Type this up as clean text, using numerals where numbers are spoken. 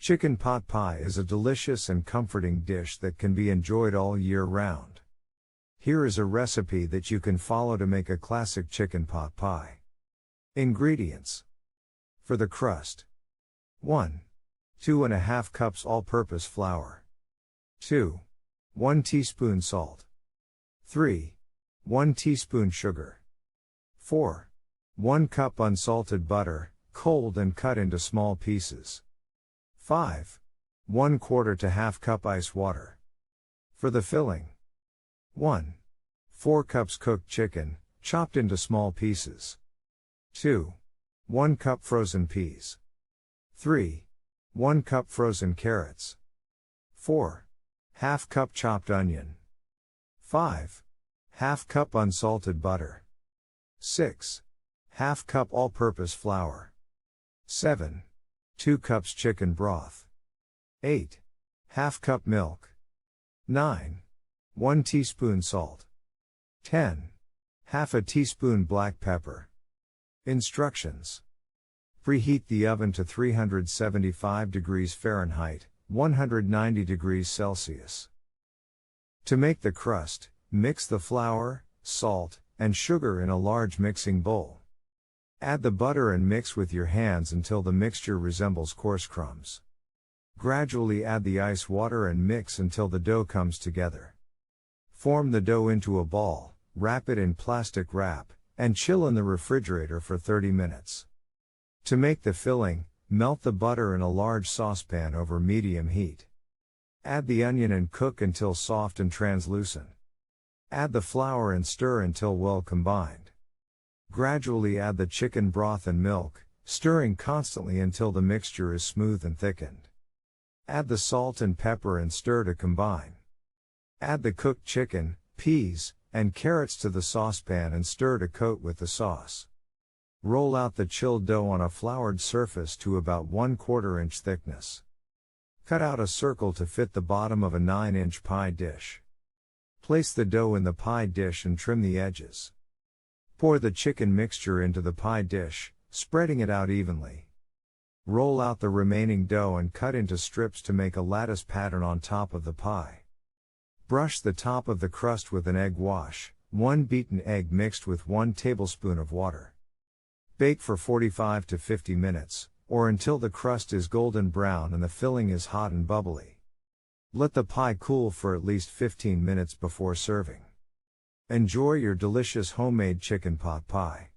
Chicken pot pie is a delicious and comforting dish that can be enjoyed all year round. Here is a recipe that you can follow to make a classic chicken pot pie. Ingredients. For the crust. 1. 2½ cups all-purpose flour. 2. 1 teaspoon salt. 3. 1 teaspoon sugar. 4. 1 cup unsalted butter, cold and cut into small pieces. 5. 1/4 to ½ cup ice water. For the filling. 1. 4 cups cooked chicken, chopped into small pieces. 2. 1 cup frozen peas. 3. 1 cup frozen carrots. 4. ½ cup chopped onion. 5. ½ cup unsalted butter. 6. ½ cup all-purpose flour. 7. 2 cups chicken broth. 8. ½ cup milk. 9. 1 teaspoon salt. 10. ½ teaspoon black pepper. Instructions. Preheat the oven to 375 degrees Fahrenheit, 190 degrees Celsius. To make the crust, mix the flour, salt, and sugar in a large mixing bowl. Add the butter and mix with your hands until the mixture resembles coarse crumbs. Gradually add the ice water and mix until the dough comes together. Form the dough into a ball, wrap it in plastic wrap, and chill in the refrigerator for 30 minutes. To make the filling, melt the butter in a large saucepan over medium heat. Add the onion and cook until soft and translucent. Add the flour and stir until well combined. Gradually add the chicken broth and milk, stirring constantly until the mixture is smooth and thickened. Add the salt and pepper and stir to combine. Add the cooked chicken, peas, and carrots to the saucepan and stir to coat with the sauce. Roll out the chilled dough on a floured surface to about 1/4 inch thickness. Cut out a circle to fit the bottom of a 9-inch pie dish. Place the dough in the pie dish and trim the edges. Pour the chicken mixture into the pie dish, spreading it out evenly. Roll out the remaining dough and cut into strips to make a lattice pattern on top of the pie. Brush the top of the crust with an egg wash, 1 beaten egg mixed with 1 tablespoon of water. Bake for 45 to 50 minutes, or until the crust is golden brown and the filling is hot and bubbly. Let the pie cool for at least 15 minutes before serving. Enjoy your delicious homemade chicken pot pie.